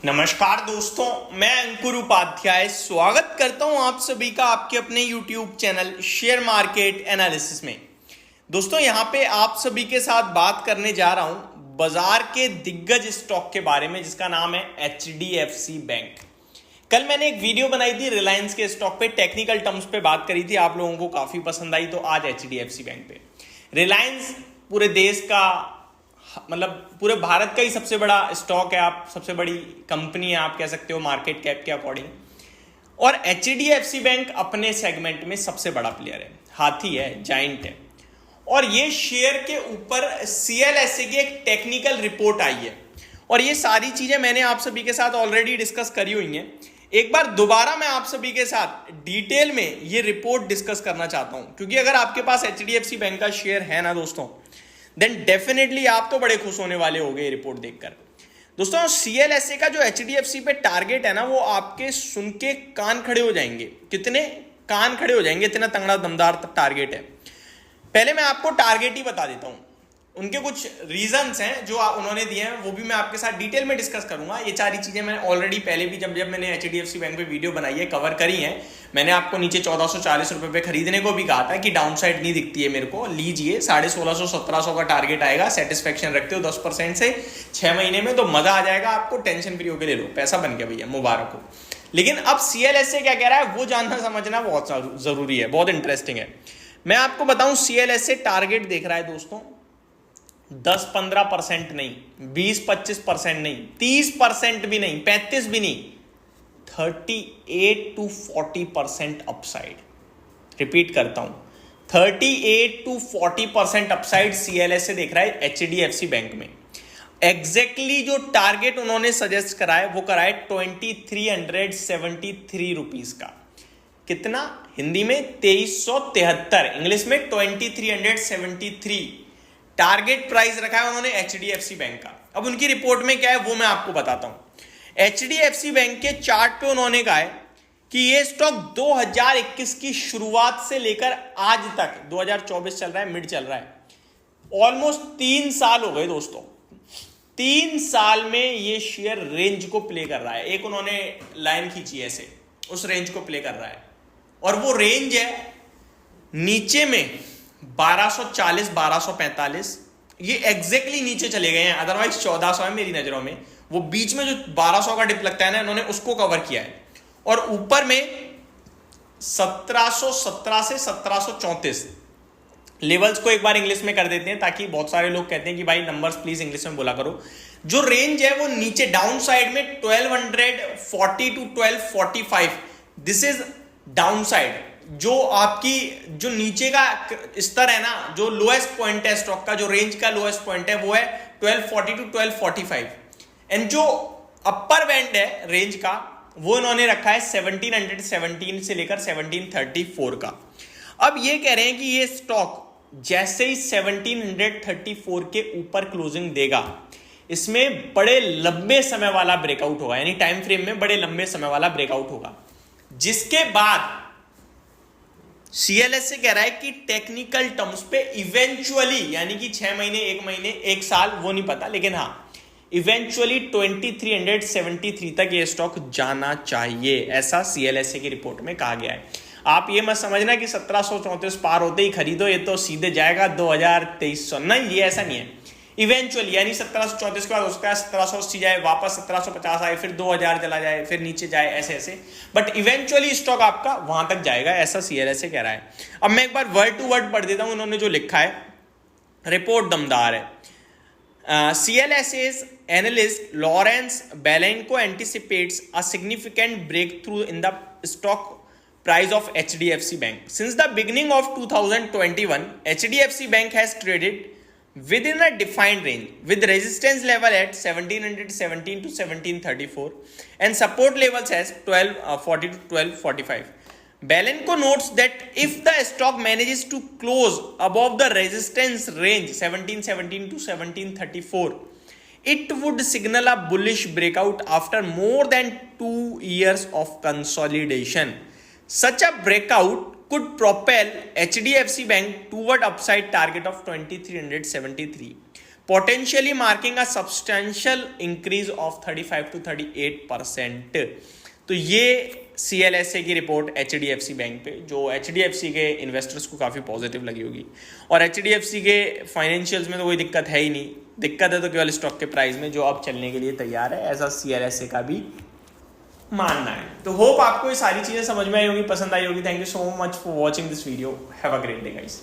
नमस्कार दोस्तों, मैं अंकुर उपाध्याय स्वागत करता हूं आप सभी का आपके अपने YouTube channel share market analysis में। दोस्तों यहां पे आप सभी के साथ बात करने जा रहा हूं बाजार के दिग्गज स्टॉक के बारे में जिसका नाम है HDFC बैंक। कल मैंने एक वीडियो बनाई थी रिलायंस के स्टॉक पे, टेक्निकल टर्म्स पे बात करी थी, आप लोगों को काफी पसंद आई। तो आज HDFC बैंक पे रिलायंस पूरे देश का मतलब पूरे भारत का ही सबसे बड़ा स्टॉक है, आप सबसे बड़ी कंपनी है आप कह सकते हो मार्केट कैप के अकॉर्डिंग। और HDFC बैंक अपने सेगमेंट में सबसे बड़ा प्लेयर है, हाथी है, जाइंट है। और ये शेयर के ऊपर CLSA की एक टेक्निकल रिपोर्ट आई है और ये सारी चीजें मैंने आप सभी के साथ ऑलरेडी डिस्कस करी हुई हैं। एक बार दोबारा मैं आप सभी के साथ डिटेल में ये रिपोर्ट डिस्कस करना चाहता हूं, क्योंकि अगर आपके पास HDFC बैंक का शेयर है ना दोस्तों, देन डेफिनेटली आप तो बड़े खुश होने वाले होंगे ये रिपोर्ट देखकर। दोस्तों CLSA का जो HDFC पे टारगेट है ना, वो आपके सुन के कान खड़े हो जाएंगे। कितने कान खड़े हो जाएंगे, इतना तगड़ा दमदार टारगेट है। पहले मैं आपको टारगेट ही बता देता हूं, उनके कुछ रीजंस हैं जो उन्होंने दिए हैं, वो भी मैं आपके साथ डिटेल में डिस्कस करूंगा। ये सारी चीजें मैंने ऑलरेडी पहले भी जब मैंने HDFC बैंक पे वीडियो बनाई है कवर करी है। मैंने आपको नीचे 1440 रुपए पे खरीदने को भी कहा था कि डाउन साइड नहीं दिखती है मेरे को, लीजिए 1650-1700 का टारगेट आएगा। सेटिस्फेक्शन रखते हो 10% से 6 महीने में तो मजा आ जाएगा आपको, टेंशन फ्री होकर ले लो, पैसा बन गया भैया, मुबारक हो। लेकिन अब CLSA क्या कह रहा है वो जानना समझना बहुत जरूरी है, बहुत इंटरेस्टिंग है। मैं आपको बताऊं CLSA टारगेट देख रहा है दोस्तों 10-15% नहीं, 20-25% नहीं, 30% भी नहीं, 35 भी नहीं, 38-40% अपसाइड। रिपीट करता हूं, 38-40% अपसाइड CLSA देख रहा है HDFC बैंक में। एग्जैक्टली जो टारगेट उन्होंने सजेस्ट करा है वो करा है 2373 रुपीज का। कितना? हिंदी में 2373, इंग्लिश में 2373 टारगेट प्राइस रखा है उन्होंने HDFC बैंक का। अब उनकी रिपोर्ट में क्या है वो मैं आपको बताता हूं। HDFC बैंक के चार्ट पे उन्होंने कहा है कि ये स्टॉक 2021 की शुरुआत से लेकर आज तक 2024 चल रहा है, मिड चल रहा है, ऑलमोस्ट 3 साल हो गए दोस्तों। 3 साल में ये शेयर रेंज को प्ले कर रहा है। एक उन्होंने लाइन खींची ऐसे, उस रेंज को प्ले कर रहा है और वो रेंज है नीचे में 1240-1245, ये एग्जैक्टली नीचे चले गए हैं, अदरवाइज 1400 है मेरी नजरों में। वो बीच में जो 1200 का डिप लगता है ना, इन्होंने उसको कवर किया है। और ऊपर में 1717 से 1734 लेवल्स को एक बार इंग्लिश में कर देते हैं, ताकि बहुत सारे लोग कहते हैं कि भाई नंबर्स प्लीज इंग्लिश में बोला करो। जो रेंज है वो नीचे डाउन साइड में 1240 to 1245, this is down side. जो आपकी जो नीचे का स्तर है ना, जो लोएस्ट पॉइंट है स्टॉक का, जो रेंज का लोएस्ट पॉइंट है वो है 1240 टू 1245, एंड जो अपर बैंड है रेंज का वो इन्होंने रखा है 1717 से लेकर 1734 का। अब ये कह रहे हैं कि ये स्टॉक जैसे ही 1734 के ऊपर क्लोजिंग देगा, इसमें बड़े लंबे समय वाला ब्रेकआउट होगा, यानी टाइम फ्रेम में बड़े लंबे समय वाला ब्रेकआउट होगा, जिसके बाद CLSA कह रहा है कि टेक्निकल टर्म्स पे इवेंचुअली, यानी कि 6 महीने, 1 महीने, 1 साल, वो नहीं पता, लेकिन हाँ इवेंचुअली 2373 तक ये स्टॉक जाना चाहिए, ऐसा CLSA की रिपोर्ट में कहा गया है। आप ये मत समझना कि 1734 पार होते ही खरीदो, ये तो सीधे जाएगा 2300, नहीं, ये ऐसा नहीं है। इवेंचुअली यानी 1734 के बाद उसका 1780 जाए, वापस 1750 आए, फिर 2000 चला जाए, फिर नीचे जाए, ऐसे ऐसे, बट इवेंचुअली स्टॉक आपका वहां तक जाएगा, ऐसा CLSA कह रहा है। अब मैं एक बार वर्ड टू वर्ड पढ़ देता हूं उन्होंने जो लिखा है, रिपोर्ट दमदार है। CLSA's analyst Lawrence Belenko anticipates a significant breakthrough in the stock price of HDFC Bank. Since the beginning of 2021, HDFC Bank has traded within a defined range with resistance level at 1717 to 1734 and support levels as 1240 to 1245. Belenko notes that if the stock manages to close above the resistance range 1717 to 1734, it would signal a bullish breakout after more than 2 years of consolidation. Such a breakout could propel HDFC Bank toward upside target of 2373. potentially marking a substantial increase of 35 to 38%। तो ये CLSA की report HDFC bank पे, जो HDFC के investors को काफ़ी positive लगी होगी। और HDFC के फाइनेंशियल्स में तो कोई दिक्कत है ही नहीं, दिक्कत है तो केवल स्टॉक के प्राइस में, जो अब चलने के लिए तैयार है, ऐसा CLSA का भी मानना है। तो होप आपको ये सारी चीज़ें समझ में आई होगी, पसंद आई होगी। Thank you so much for watching this video. Have a great day guys.